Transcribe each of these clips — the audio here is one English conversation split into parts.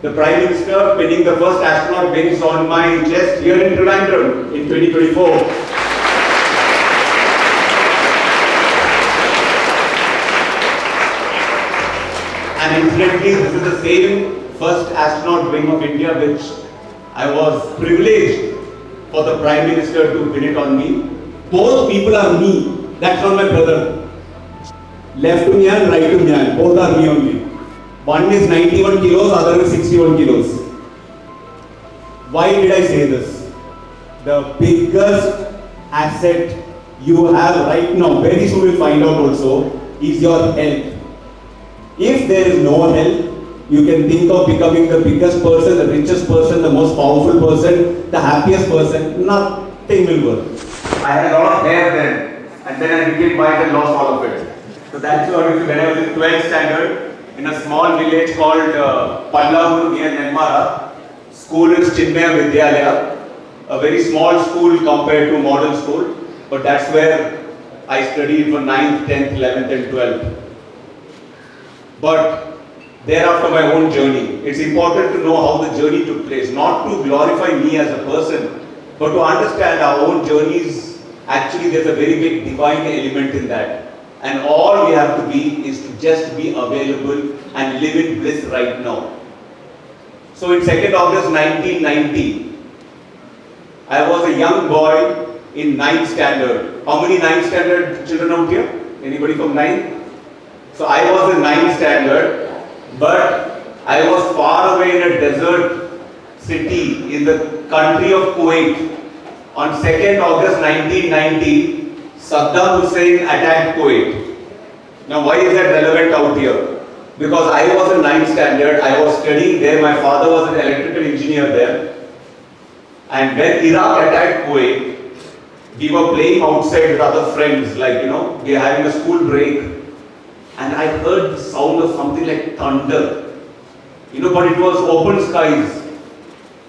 the Prime Minister pinning the first astronaut wings on my chest here in Trivandrum in 2024. And incidentally, this is the same first astronaut wing of India which I was privileged for the Prime Minister to pin it on me. Both people are me. That's not my brother. Left to me and right to me and both are me only. One is 91 kilos, other is 61 kilos. Why did I say this? The biggest asset you have right now, very soon we'll find out also, is your health. If there is no health, you can think of becoming the biggest person, the richest person, the most powerful person, the happiest person. Nothing will work. I had a lot of hair then, and then I became white and lost all of it. So that's when I was in 12th standard, in a small village called Pallavur near Nenmara. School is Chinmaya Vidyalaya, a very small school compared to modern school, but that's where I studied for 9th, 10th, 11th and 12th. But thereafter my own journey. It's important to know how the journey took place, not to glorify me as a person, but to understand our own journeys. Actually, there's a very big divine element in that. And all we have to be is to just be available and live in bliss right now. So in 2nd August 1990, I was a young boy in 9th standard. How many 9th standard children out here? Anybody from 9th? So I was in 9th standard, but I was far away in a desert city in the country of Kuwait. On 2nd August 1990, Saddam Hussein attacked Kuwait. Now why is that relevant out here? Because I was in 9th standard, I was studying there, my father was an electrical engineer there. And when Iraq attacked Kuwait, we were playing outside with other friends, like we were having a school break. And I heard the sound of something like thunder. But it was open skies.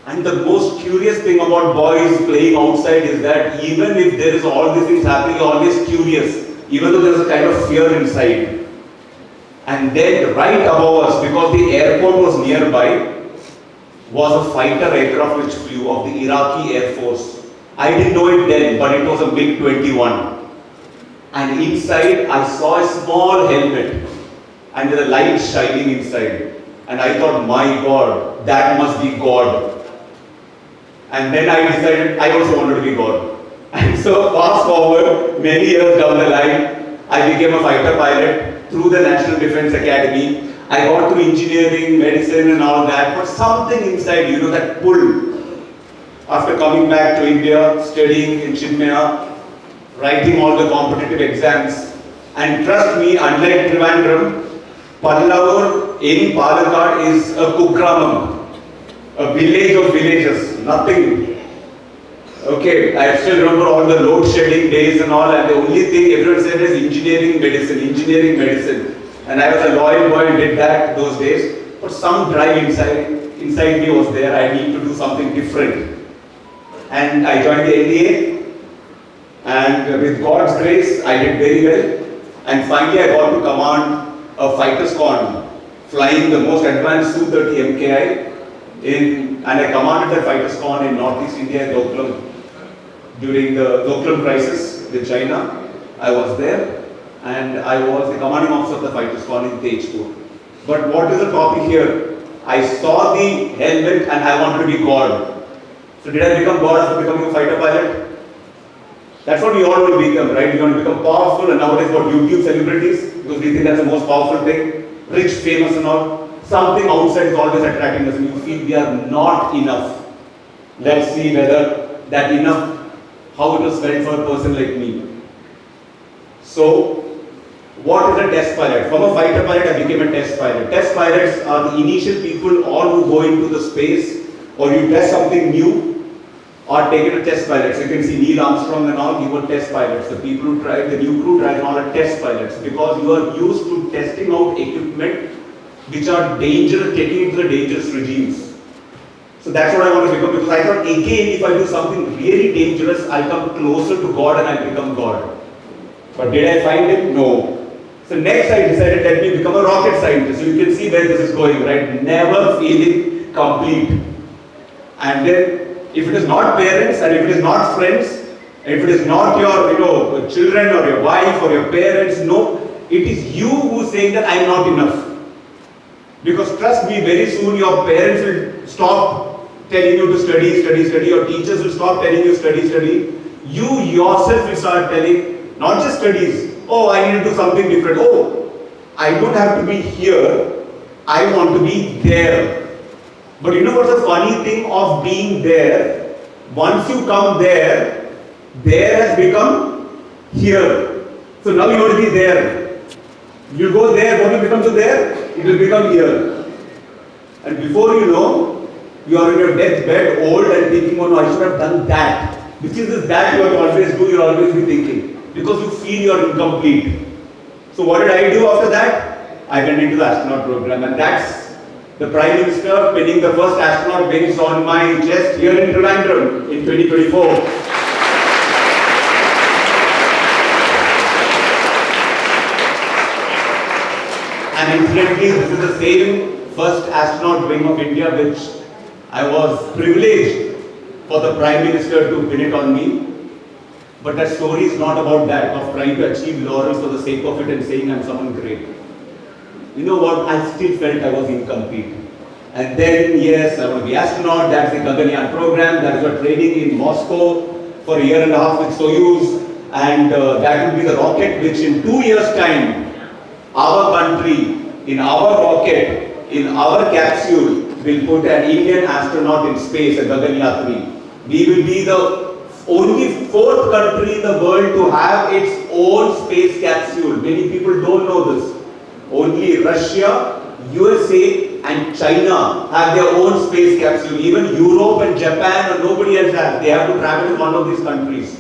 And the most curious thing about boys playing outside is that even if there is all these things happening, you're always curious, even though there's a kind of fear inside. And then right above us, because the airport was nearby, was a fighter aircraft which flew of the Iraqi Air Force. I didn't know it then, but it was a MiG-21. And inside I saw a small helmet and the light shining inside. And I thought, my God, that must be God. And then I decided I also wanted to be God. And so fast forward, many years down the line, I became a fighter pilot through the National Defense Academy. I got through engineering, medicine and all that, but something inside, that pull. After coming back to India, studying in Chinmaya, writing all the competitive exams, and trust me, unlike Trivandrum, Pallavur in Palakkad is a kugramam. A village of villages, nothing. Okay, I still remember all the load shedding days and all, and the only thing everyone said is engineering medicine. And I was a loyal boy and did that those days. But some drive inside me was there. I need to do something different. And I joined the NDA, and with God's grace, I did very well. And finally, I got to command a fighter squadron, flying the most advanced Su-30 MKI. And I commanded the fighter squadron in Northeast India, Doklam, during the Doklam crisis with China. I was there, and I was the commanding officer of the fighter squadron in Thycaud. But what is the topic here? I saw the helmet and I wanted to be God. So did I become God after becoming a fighter pilot? That's what we all want to become, right? We want to become powerful, and nowadays what YouTube celebrities, because we think that's the most powerful thing, rich, famous and all. Something outside is always attracting us, and you feel we are not enough. Let's see whether that enough, how it was felt for a person like me. So, what is a test pilot? From a fighter pilot, I became a test pilot. Test pilots are the initial people, all who go into the space, or you test something new, or taken a test pilot. So you can see Neil Armstrong and all, he were test pilots. The people who tried, the new crew tried and all are test pilots, because you are used to testing out equipment which are dangerous, taking into the dangerous regimes. So that's what I want to become, because I thought again if I do something really dangerous, I'll come closer to God and I'll become God. But did I find Him? No. So next I decided, let me become a rocket scientist. So you can see where this is going, right? Never feeling complete. And then, if it is not parents, and if it is not friends, if it is not your children or your wife or your parents, no, it is you who is saying that I am not enough. Because trust me, very soon your parents will stop telling you to study, study, study. Your teachers will stop telling you study, study. You yourself will start telling, not just studies. Oh, I need to do something different. Oh, I don't have to be here. I want to be there. But you know what's the funny thing of being there? Once you come there has become here. So now you want to be there. You go there, what will become to there? It will become here. And before you know, you are in your deathbed, old and thinking, oh no, I should have done that. Which is this that you have always do, you'll always be thinking. Because you feel you are incomplete. So what did I do after that? I went into the astronaut program, and that's the Prime Minister pinning the first astronaut wings on my chest here in Trivandrum in 2024. And incidentally, this is the same first astronaut wing of India which I was privileged for the Prime Minister to pin it on me. But that story is not about that, of trying to achieve laurels for the sake of it and saying I'm someone great. You know what? I still felt I was incomplete. And then, yes, I want to be astronaut. That's the Gaganyaan program. That is our training in Moscow for a year and a half with Soyuz. And that will be the rocket which in 2 years' time, our country, in our rocket, in our capsule, will put an Indian astronaut in space at Gaganyaan 3. We will be the only fourth country in the world to have its own space capsule. Many people don't know this. Only Russia, USA and China have their own space capsule. Even Europe and Japan or nobody else has. They have to travel with one of these countries.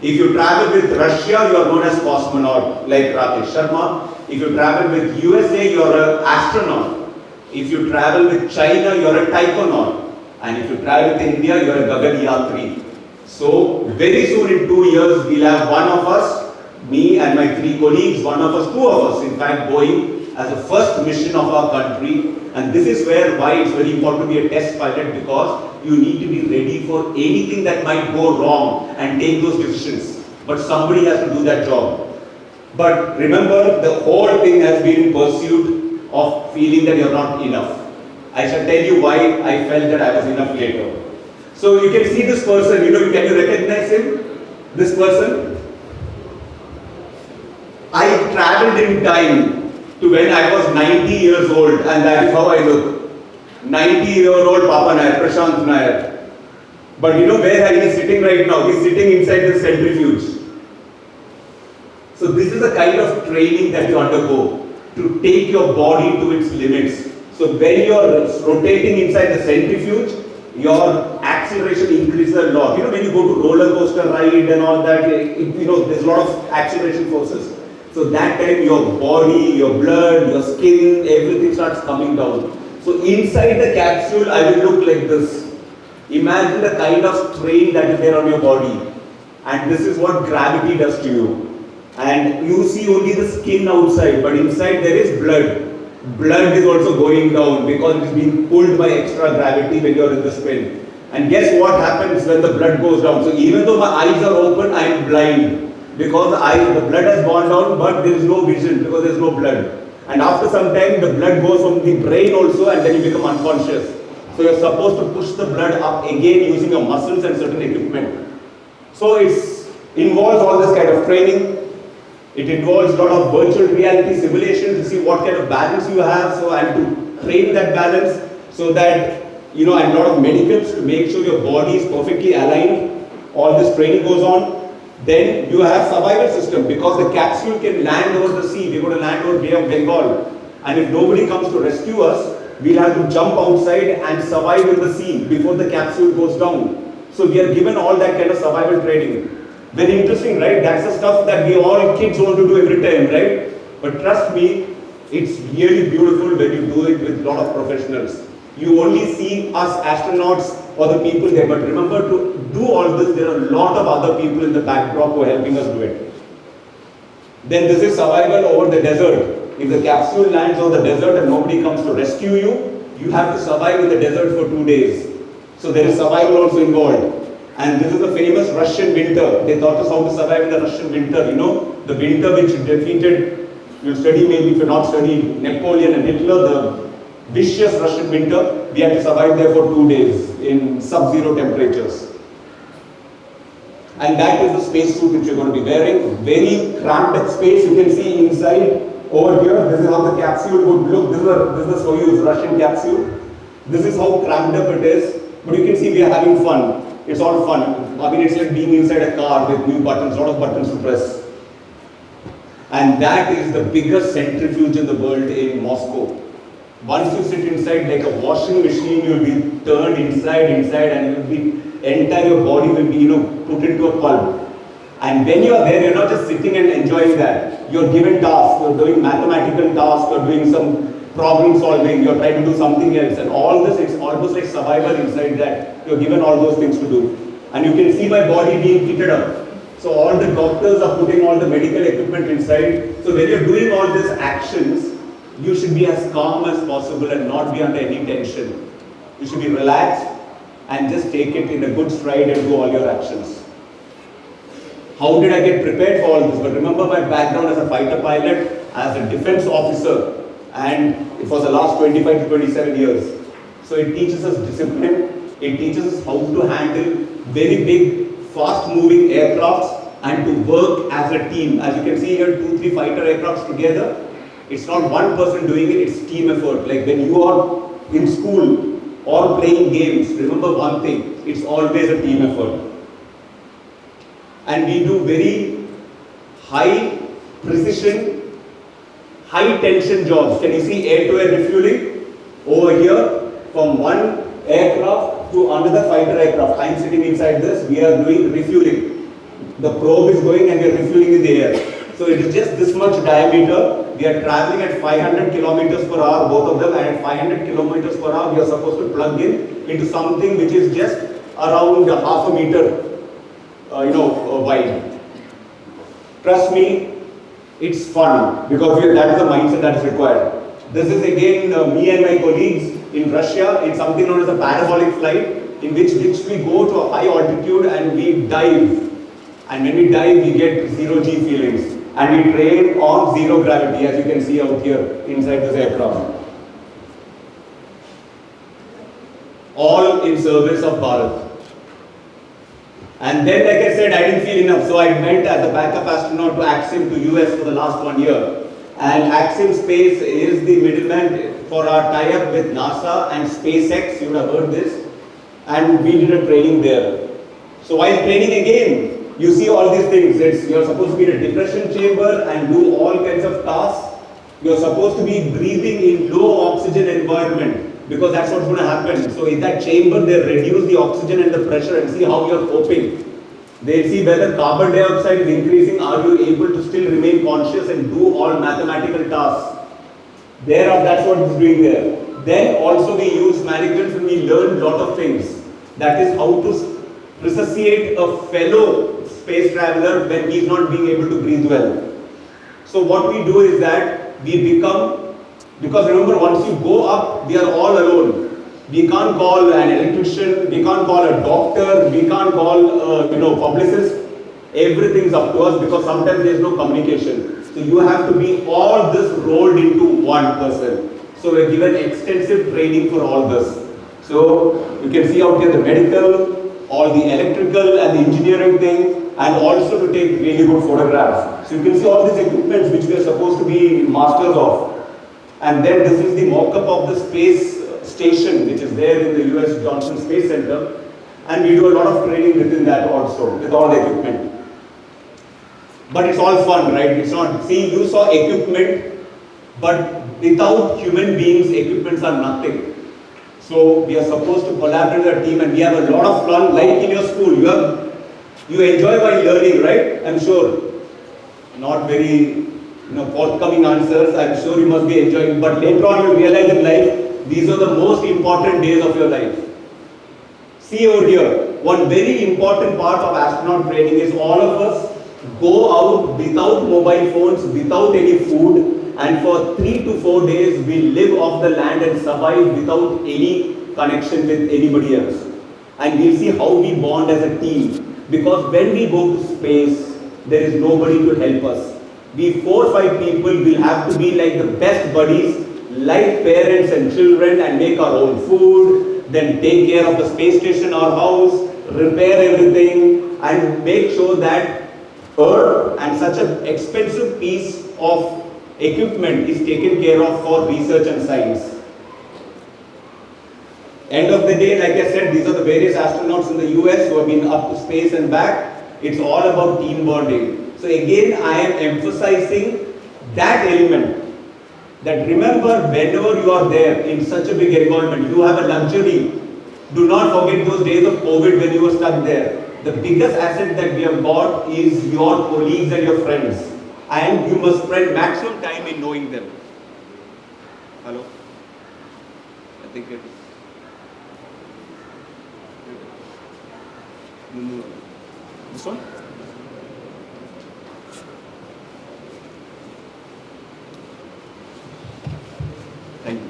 If you travel with Russia, you are known as cosmonaut, like Rakesh Sharma. If you travel with USA, you are an astronaut. If you travel with China, you are a Thycaud. And if you travel with India, you are a Gaganyaan 3. So, very soon in 2 years, we'll have one of us, me and my 3 colleagues, one of us, 2 of us, in fact, going as the first mission of our country. And this is why it's very important to be a test pilot, because you need to be ready for anything that might go wrong and take those decisions. But somebody has to do that job. But remember, the whole thing has been in pursuit of feeling that you're not enough. I shall tell you why I felt that I was enough later. So you can see this person, can you recognize him? This person? I traveled in time to when I was 90 years old, and that is how I look. 90-year-old Papa Nair, Prashanth Nair. But you know where he is sitting right now? He is sitting inside the centrifuge. So this is the kind of training that you undergo to take your body to its limits. So when you are rotating inside the centrifuge, your acceleration increases a lot. When you go to roller coaster ride and all that, there's a lot of acceleration forces. So that time your body, your blood, your skin, everything starts coming down. So inside the capsule, I will look like this. Imagine the kind of strain that is there on your body. And this is what gravity does to you. And you see only the skin outside, but inside there is blood. Blood is also going down because it is being pulled by extra gravity when you are in the spin. And guess what happens when the blood goes down? So even though my eyes are open, I am blind. Because the blood has gone down, but there is no vision because there is no blood. And after some time, the blood goes from the brain also, and then you become unconscious. So you are supposed to push the blood up again using your muscles and certain equipment. So it involves all this kind of training. It involves a lot of virtual reality simulations to see what kind of balance you have. So and to train that balance so that, and a lot of medicals to make sure your body is perfectly aligned. All this training goes on. Then you have survival system, because the capsule can land over the sea. We're going to land over Bay of Bengal. And if nobody comes to rescue us, we'll have to jump outside and survive in the sea before the capsule goes down. So we are given all that kind of survival training. Very interesting, right? That's the stuff that we all kids want to do every time, right? But trust me, it's really beautiful when you do it with a lot of professionals. You only see us astronauts or the people there, but remember, to do all this, there are a lot of other people in the backdrop who are helping us do it. Then this is survival over the desert. If the capsule lands over the desert and nobody comes to rescue you, you have to survive in the desert for 2 days. So there is survival also involved. And this is the famous Russian winter. They taught us how to survive in the Russian winter. You know, the winter which defeated, you study maybe if you're not studying, Napoleon and Hitler, the vicious Russian winter. We had to survive there for 2 days in sub-zero temperatures. And that is the spacesuit which you're going to be wearing. Very cramped space. You can see inside over here. This is how the capsule would look. This is the Soyuz Russian capsule. This is how cramped up it is. But you can see we are having fun. It's all fun. I mean, it's like being inside a car with new buttons, a lot of buttons to press. And that is the biggest centrifuge in the world in Moscow. Once you sit inside like a washing machine, you'll be turned inside, and you'll be, entire body will be, put into a pulp. And when you are there, you're not just sitting and enjoying that. You're given tasks, you're doing mathematical tasks, you're doing some problem solving, you're trying to do something else. And all this, it's almost like survival inside that. You're given all those things to do. And you can see my body being kitted up. So all the doctors are putting all the medical equipment inside. So when you're doing all these actions, you should be as calm as possible and not be under any tension. You should be relaxed and just take it in a good stride and do all your actions. How did I get prepared for all this? But remember my background as a fighter pilot, as a defense officer, and it was the last 25 to 27 years. So it teaches us discipline, it teaches us how to handle very big, fast-moving aircrafts and to work as a team. As you can see here, 2-3 fighter aircrafts together. It's not one person doing it, it's team effort. Like when you are in school or playing games, remember one thing, it's always a team effort. And we do very high precision, high tension jobs. Can you see air-to-air refueling? Over here, from one aircraft to another fighter aircraft. I'm sitting inside this, we are doing refueling. The probe is going and we are refueling in the air. So it is just this much diameter. We are traveling at 500 kilometers per hour, both of them, and at 500 kilometers per hour, we are supposed to plug in into something which is just around half a meter, wide. Trust me, it's fun because that is the mindset that is required. This is again me and my colleagues in Russia in something known as a parabolic flight, in which we go to a high altitude and we dive. And when we dive, we get zero-G feelings. And we train on zero gravity, as you can see out here inside this aircraft. All in service of Bharat. And then, like I said, I didn't feel enough, so I went as a backup astronaut to Axim to US for the last 1 year. And Axim Space is the middleman for our tie-up with NASA and SpaceX, you would have heard this. And we did a training there. So while training again, you see all these things. You're supposed to be in a depression chamber and do all kinds of tasks. You're supposed to be breathing in low oxygen environment because that's what's going to happen. So in that chamber, they reduce the oxygen and the pressure and see how you're coping. They see whether carbon dioxide is increasing, are you able to still remain conscious and do all mathematical tasks. That's what it's doing there. Then also we use mannequins and we learn a lot of things. That is how to resuscitate a fellow space traveler when he's not being able to breathe well. So what we do is that we become, because remember once you go up, we are all alone. We can't call an electrician, we can't call a doctor, we can't call publicist. Everything's up to us because sometimes there's no communication. So you have to be all this rolled into one person. So we're given extensive training for all this. So you can see out here the medical, all the electrical and the engineering thing, and also to take really good photographs. So you can see all these equipments which we are supposed to be masters of. And then this is the mock-up of the space station which is there in the US Johnson Space Center. And we do a lot of training within that also, with all the equipment. But it's all fun, right? It's not, see, you saw equipment, but without human beings, equipments are nothing. So we are supposed to collaborate with our team and we have a lot of fun, like in your school. You enjoy while learning, right? I'm sure. Not very forthcoming answers. I'm sure you must be enjoying. But later on you realize in life, these are the most important days of your life. See over here, one very important part of astronaut training is all of us go out without mobile phones, without any food, And for 3 to 4 days, we live off the land and survive without any connection with anybody else. And we'll see how we bond as a team. Because when we go to space, there is nobody to help us. We 4 or 5 people will have to be like the best buddies, like parents and children, and make our own food, then take care of the space station, our house, repair everything, and make sure that Earth and such an expensive piece of equipment is taken care of for research and science. End of the day, like I said, these are the various astronauts in the US who have been up to space and back. It's all about team bonding. So again, I am emphasizing that element. That remember, whenever you are there in such a big environment, you have a luxury. Do not forget those days of COVID when you were stuck there. The biggest asset that we have got is your colleagues and your friends. And you must spend maximum time in knowing them. Hello? I think it is. This one? Thank you.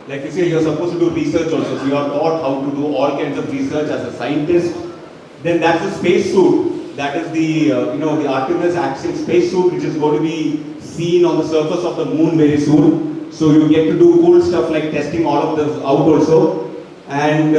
Like you say, you're supposed to do research also. So you are taught how to do all kinds of research as a scientist. Then that's the space suit. That is the the Artemis Axial space suit, which is going to be seen on the surface of the moon very soon. So you get to do cool stuff like testing all of this out also. And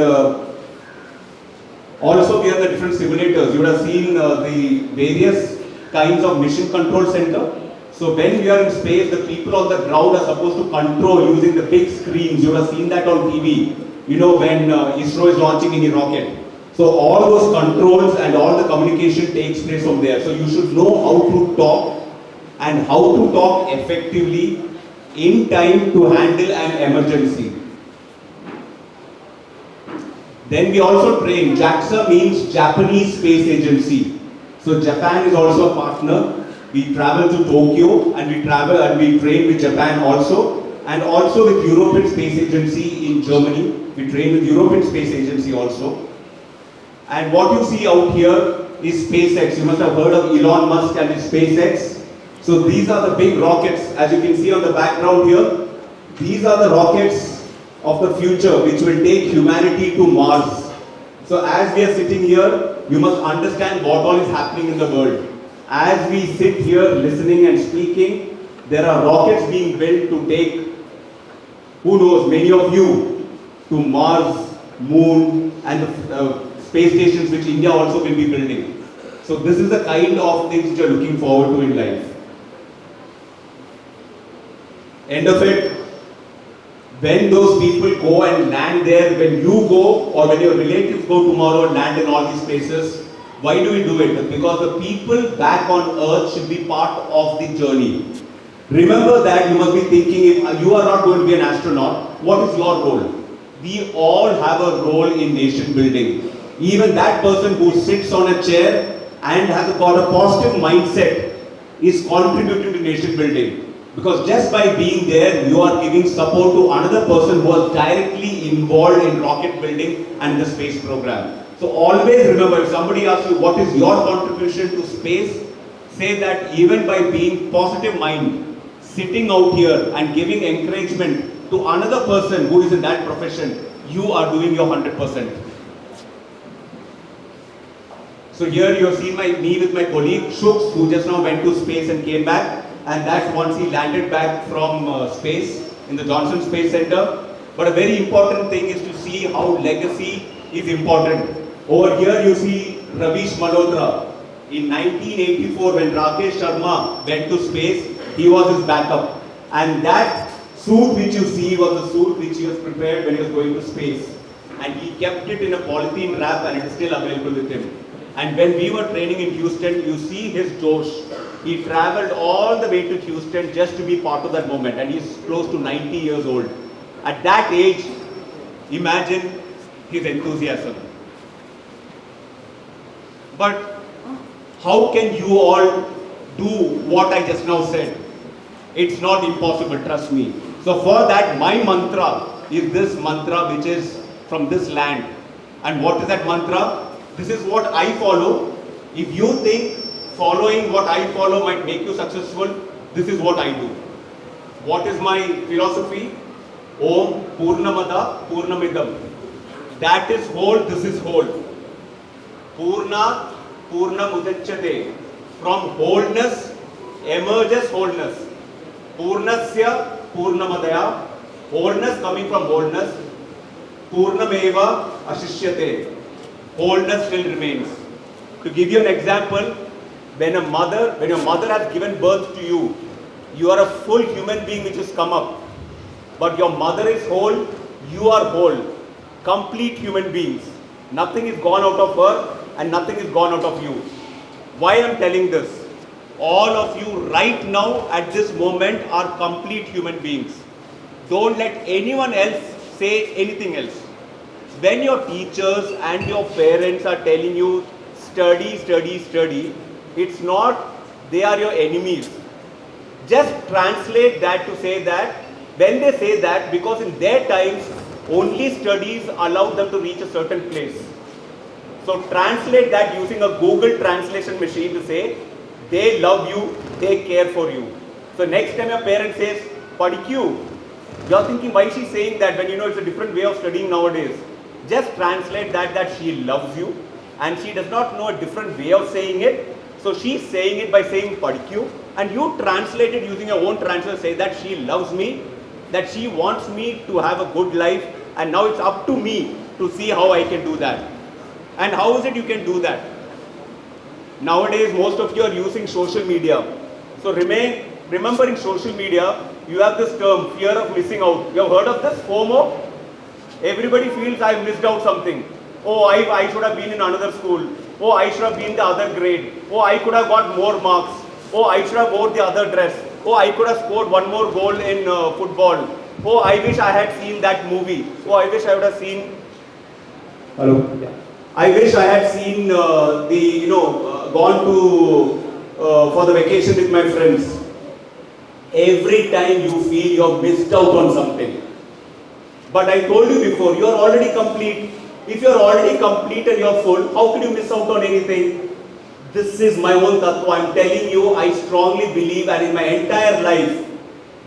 also we have the different simulators. You would have seen the various kinds of mission control center. So when we are in space, the people on the ground are supposed to control using the big screens. You would have seen that on TV. When ISRO is launching any rocket. So all those controls and all the communication takes place from there. So you should know how to talk and how to talk effectively in time to handle an emergency. Then we also train. JAXA means Japanese Space Agency. So Japan is also a partner. We travel to Tokyo and we train with Japan also. And also with European Space Agency in Germany. We train with European Space Agency also. And what you see out here is SpaceX. You must have heard of Elon Musk and his SpaceX. So these are the big rockets. As you can see on the background here, these are the rockets of the future which will take humanity to Mars. So as we are sitting here, you must understand what all is happening in the world. As we sit here listening and speaking, there are rockets being built to take, who knows, many of you to Mars, Moon, and the space stations which India also will be building. So this is the kind of things which you are looking forward to in life. End of it, when those people go and land there, when you go or when your relatives go tomorrow and land in all these places, why do we do it? Because the people back on earth should be part of the journey. Remember that you must be thinking, if you are not going to be an astronaut, what is your role? We all have a role in nation building. Even that person who sits on a chair and has got a positive mindset is contributing to nation building. Because just by being there, you are giving support to another person who was directly involved in rocket building and the space program. So always remember, if somebody asks you what is your contribution to space, say that even by being positive mind, sitting out here and giving encouragement to another person who is in that profession, you are doing your 100%. So here you have seen me with my colleague Shooks, who just now went to space and came back. And that's once he landed back from space in the Johnson Space Center. But a very important thing is to see how legacy is important. Over here you see Ravish Malhotra. In 1984, when Rakesh Sharma went to space, he was his backup. And that suit which you see was the suit which he was prepared when he was going to space. And he kept it in a polythene wrap and it is still available with him. And when we were training in Houston, you see his Josh. He traveled all the way to Houston just to be part of that moment. And he's close to 90 years old. At that age, imagine his enthusiasm. But how can you all do what I just now said? It's not impossible, trust me. So for that, my mantra is this mantra which is from this land. And what is that mantra? This is what I follow. If you think following what I follow might make you successful. This is what I do. What is my philosophy? Om Purnamada Purnamidam. That is whole, this is whole. Purna Purnamudachyate. From wholeness emerges wholeness. Purnasya Purnamadaya. Wholeness coming from wholeness. Purnameva Ashishyate. Wholeness still remains. To give you an example, when your mother has given birth to you, you are a full human being which has come up. But your mother is whole, you are whole. Complete human beings. Nothing is gone out of her and nothing is gone out of you. Why I am telling this? All of you right now at this moment are complete human beings. Don't let anyone else say anything else. When your teachers and your parents are telling you study, study, study, it's not they are your enemies. Just translate that to say that when they say that, because in their times only studies allowed them to reach a certain place. So translate that using a Google translation machine to say they love you, they care for you. So next time your parent says padikyu, you're thinking why she's saying that when you know it's a different way of studying nowadays. Just translate that she loves you and she does not know a different way of saying it. So she's saying it by saying padikyu, and you translate it using your own translation, say that she loves me, that she wants me to have a good life, and now it's up to me to see how I can do that. And how is it you can do that? Nowadays most of you are using social media. So remember in social media you have this term fear of missing out. You have heard of this FOMO? Everybody feels I missed out something. Oh, I should have been in another school. Oh, I should have been the other grade. Oh, I could have got more marks. Oh, I should have worn the other dress. Oh, I could have scored one more goal in football. Oh, I wish I had seen that movie. Oh, I wish I would have seen. Hello. Yeah. I wish I had seen gone to for the vacation with my friends. Every time you feel you have missed out on something. But I told you before, you are already complete. If you are already complete and you are full, how can you miss out on anything? This is my own tattva. I am telling you, I strongly believe, and in my entire life,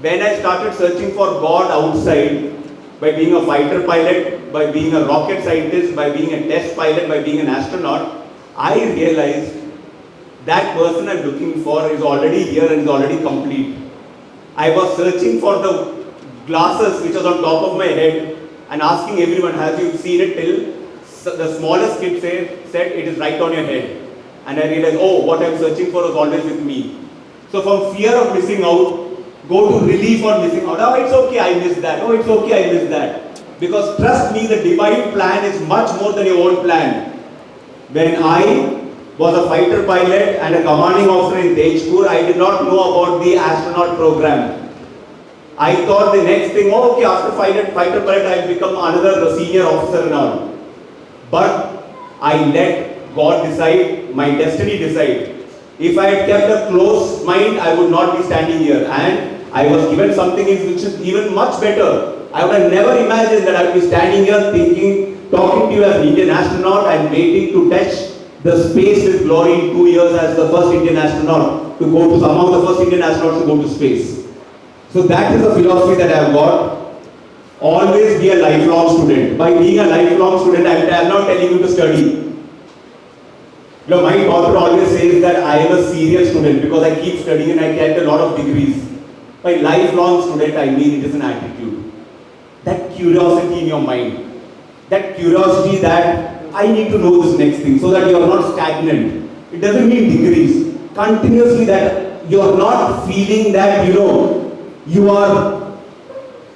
when I started searching for God outside, by being a fighter pilot, by being a rocket scientist, by being a test pilot, by being an astronaut, I realized that person I'm looking for is already here and is already complete. I was searching for the glasses which was on top of my head and asking everyone, have you seen it, till the smallest kid said it is right on your head. And I realized, oh, what I'm searching for is always with me. So from fear of missing out, go to relief on missing out. Oh, it's okay, I missed that. Oh, it's okay, I missed that. Because trust me, the divine plan is much more than your own plan. When I was a fighter pilot and a commanding officer in Thycaud, I did not know about the astronaut program. I thought the next thing, oh, okay, after fighter pilot, I'll become another senior officer now. But I let God decide, my destiny decide. If I had kept a close mind, I would not be standing here. And I was given something which is even much better. I would have never imagined that I would be standing here thinking, talking to you as an Indian astronaut and waiting to touch the space with glory in 2 years as the first Indian astronaut to go to, among the first Indian astronauts to go to space. So that is the philosophy that I have got. Always be a lifelong student. By being a lifelong student, I am not telling you to study. You know, my daughter always says that I am a serious student because I keep studying and I get a lot of degrees. By lifelong student, I mean it is an attitude. That curiosity in your mind. That curiosity that I need to know this next thing so that you are not stagnant. It doesn't mean degrees. Continuously that you are not feeling that, you are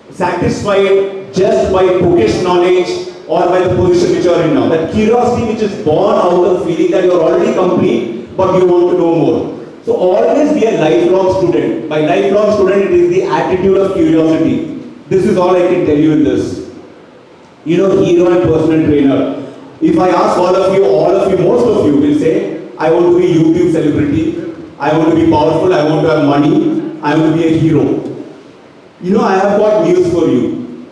satisfied just by bookish knowledge or by the position which you are in now. That curiosity which is born out of feeling that you are already complete but you want to know more. So always be a lifelong student. By lifelong student, it is the attitude of curiosity. This is all I can tell you in this. Hero and personal trainer. If I ask all of you, most of you will say, I want to be a YouTube celebrity, I want to be powerful, I want to have money, I want to be a hero. I have got news for you.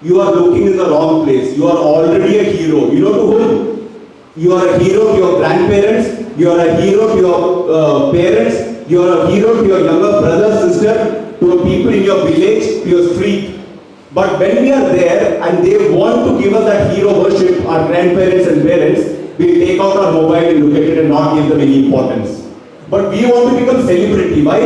You are looking in the wrong place. You are already a hero. You know to whom? You are a hero to your grandparents, you are a hero to your parents, you are a hero to your younger brother, sister, to the people in your village, to your street. But when we are there and they want to give us that hero worship, our grandparents and parents, we take out our mobile and look at it and not give them any importance. But we want to become celebrity. Why?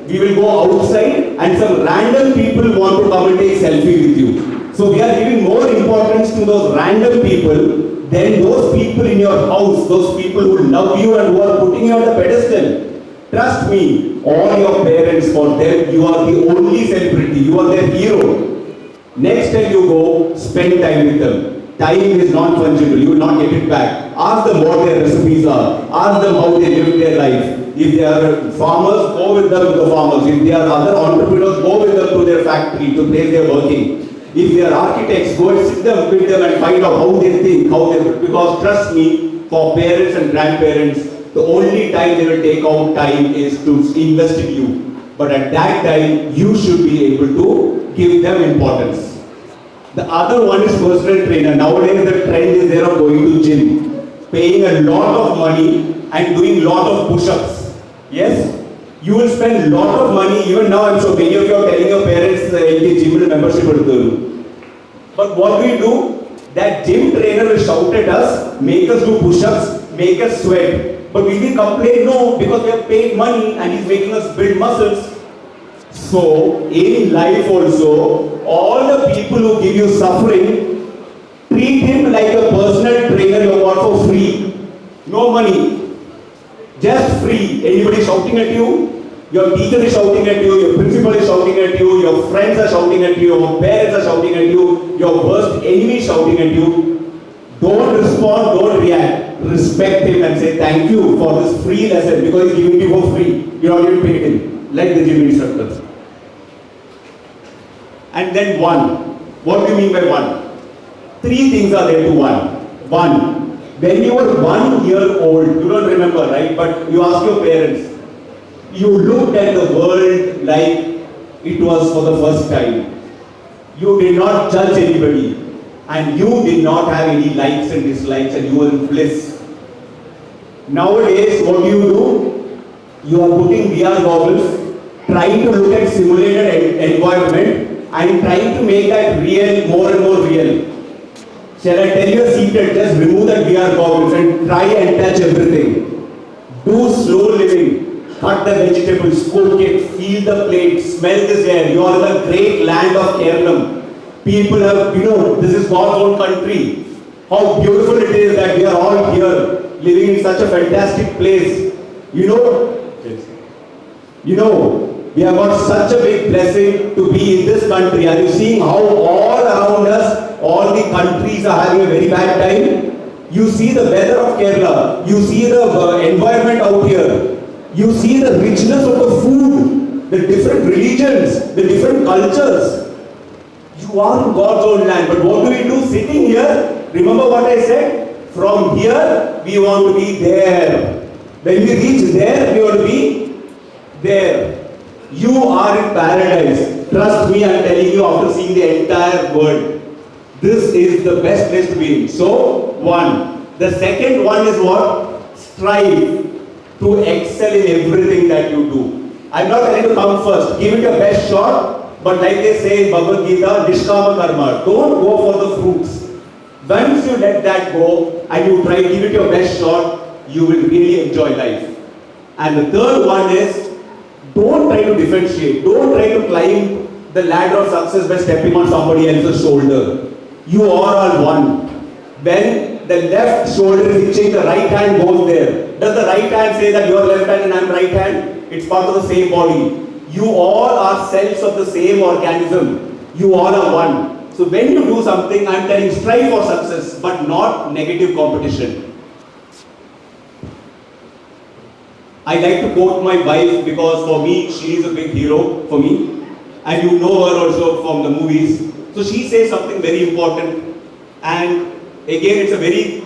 We will go outside and some random people want to come and take selfie with you. So we are giving more importance to those random people than those people in your house, those people who love you and who are putting you on the pedestal. Trust me, all your parents, for them, you are the only celebrity. You are their hero. Next time you go, spend time with them. Time is non-fungible. You will not get it back. Ask them what their recipes are. Ask them how they live their life. If they are farmers, go with them to the farmers. If they are other entrepreneurs, go with them to their factory, to place they are working. If they are architects, go and sit them with them and find out how they think, because trust me, for parents and grandparents, the only time they will take out time is to invest in you. But at that time, you should be able to give them importance. The other one is personal trainer. Nowadays, the trend is there of going to gym, paying a lot of money and doing lot of push-ups. Yes? You will spend a lot of money. Even now, I'm sure many of you are telling your parents gym membership. But what do we do? That gym trainer will shout at us, make us do push-ups, make us sweat. But we will complain, no, because we have paid money and he's making us build muscles. So, in life also, all the people who give you suffering, treat him like a personal trainer you got for free. No money. Just free. Anybody shouting at you, your teacher is shouting at you, your principal is shouting at you, your friends are shouting at you, your parents are shouting at you, your worst enemy is shouting at you. Don't respond, don't react. Respect him and say thank you for this free lesson because he's giving you for free. You're not even paid him, like the gym instructors. And then one. What do you mean by one? Three things are there to one. One. When you were 1 year old, you don't remember, right? But you ask your parents, you looked at the world like it was for the first time. You did not judge anybody. And you did not have any likes and dislikes and you were in bliss. Nowadays, what do? You are putting VR goggles, trying to look at simulated environment and trying to make that real more and more real. Shall I tell you a secret? Just remove that VR goggles and try and touch everything. Do slow living. Cut the vegetables, cook it, feel the plate, smell this air. You are in the great land of Kerala. People have, this is God's own country. How beautiful it is that we are all here, living in such a fantastic place. We have got such a big blessing to be in this country. Are you seeing how all around us, all the countries are having a very bad time? You see the weather of Kerala. You see the environment out here. You see the richness of the food, the different religions, the different cultures. You are in God's own land. But what do we do sitting here? Remember what I said? From here, we want to be there. When we reach there, we want to be there. You are in paradise. Trust me, I am telling you after seeing the entire world. This is the best place to be in. So, one. The second one is what? Strive to excel in everything that you do. I am not telling you to come first. Give it your best shot. But like they say in Bhagavad Gita, Nishkama Karma. Don't go for the fruits. Once you let that go and you try to give it your best shot, you will really enjoy life. And the third one is, don't try to differentiate. Don't try to climb the ladder of success by stepping on somebody else's shoulder. You are all one. When the left shoulder is itching, the right hand goes there. Does the right hand say that you are left hand and I am right hand? It's part of the same body. You all are cells of the same organism. You all are one. So when you do something, I am telling strive for success, but not negative competition. I like to quote my wife because for me, she is a big hero for me. And you know her also from the movies. So she says something very important. And again, it's a very,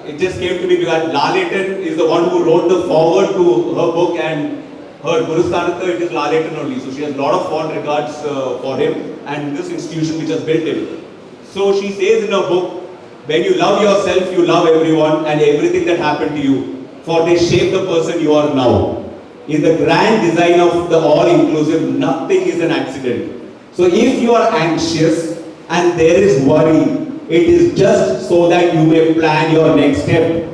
it just came to me because Laletan is the one who wrote the foreword to her book and her Gurusthanatha, it is Laletan only. So she has a lot of fond regards for him and this institution which has built him. So she says in her book When you love yourself, you love everyone and everything that happened to you, for they shape the person you are now. In the grand design of the all-inclusive, nothing is an accident. So if you are anxious and there is worry, it is just so that you may plan your next step.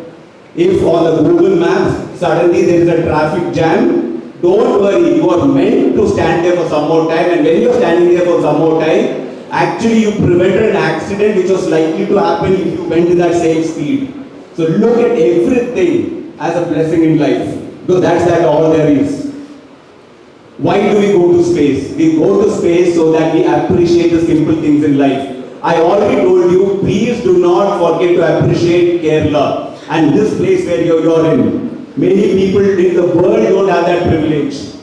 If on the Google Maps, suddenly there is a traffic jam, don't worry, you are meant to stand there for some more time, and when you are standing there for some more time, actually you prevented an accident which was likely to happen if you went with that same speed. So look at everything as a blessing in life, because that's all there is. Why do we go to space? We go to space so that we appreciate the simple things in life. I already told you, please do not forget to appreciate Kerala and this place where you're in. Many people in the world don't have that privilege.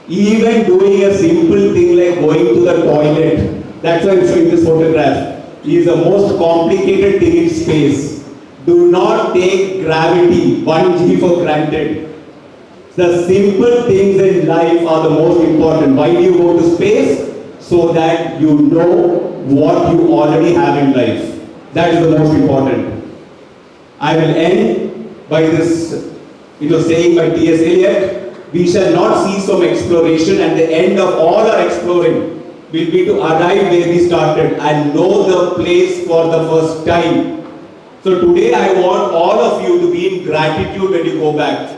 Even doing a simple thing like going to the toilet, that's why I'm showing this photograph, is the most complicated thing in space. Do not take gravity, 1G for granted. The simple things in life are the most important. Why do you go to space? So that you know what you already have in life. That is the most important. I will end by this, saying by T.S. Eliot, we shall not cease from exploration, and the end of all our exploring will be to arrive where we started and know the place for the first time. So today I want all of you to be in gratitude when you go back.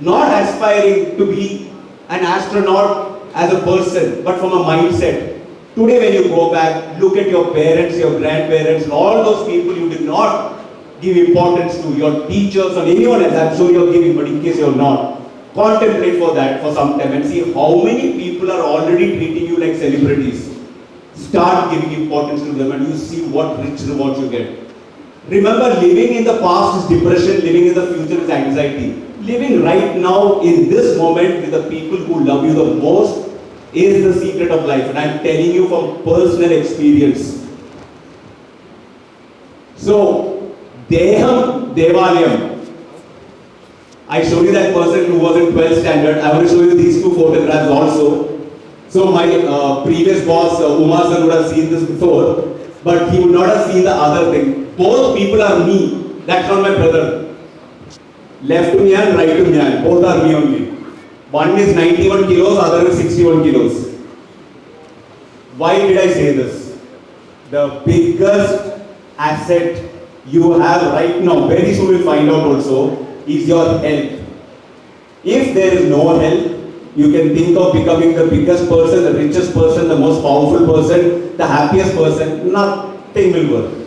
Not aspiring to be an astronaut as a person, but from a mindset. Today when you go back, look at your parents, your grandparents, and all those people you did not give importance to, your teachers or anyone else. I'm sure you're giving, but in case you're not, contemplate for that for some time and see how many people are already treating you like celebrities. Start giving importance to them and you see what rich rewards you get. Remember, living in the past is depression, living in the future is anxiety. Living right now in this moment with the people who love you the most is the secret of life, and I'm telling you from personal experience. So, Deham Devalayam. I showed you that person who was in 12th standard. I want to show you these two photographs also. So my previous boss, Umar sir, would have seen this before, but he would not have seen the other thing. Both people are me. That's not my brother. Left to me and right to me and both are me only. One is 91 kilos, other is 61 kilos. Why did I say this? The biggest asset you have right now, very soon we'll find out also, is your health. If there is no health, you can think of becoming the biggest person, the richest person, the most powerful person, the happiest person. Nothing will work.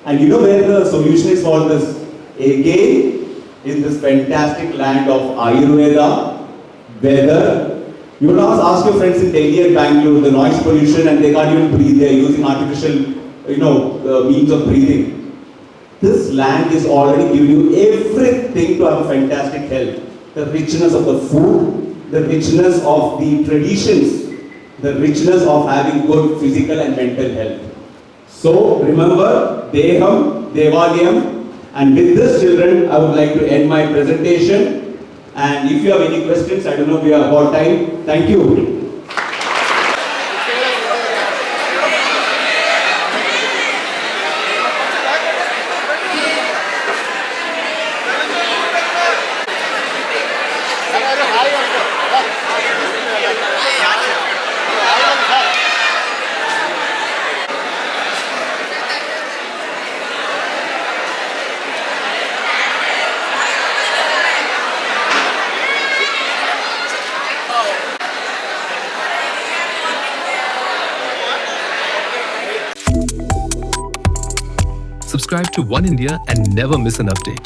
And you know where the solution is for this? Again, in this fantastic land of Ayurveda, weather. You would ask your friends in Delhi and Bangalore, the noise pollution, and they can't even breathe. They are using artificial, means of breathing. This land is already giving you everything to have a fantastic health. The richness of the food, the richness of the traditions, the richness of having good physical and mental health. So remember, Deham Devalayam, and with this, children, I would like to end my presentation. And if you have any questions, I don't know if we are about time. Thank you. Subscribe to One India and never miss an update.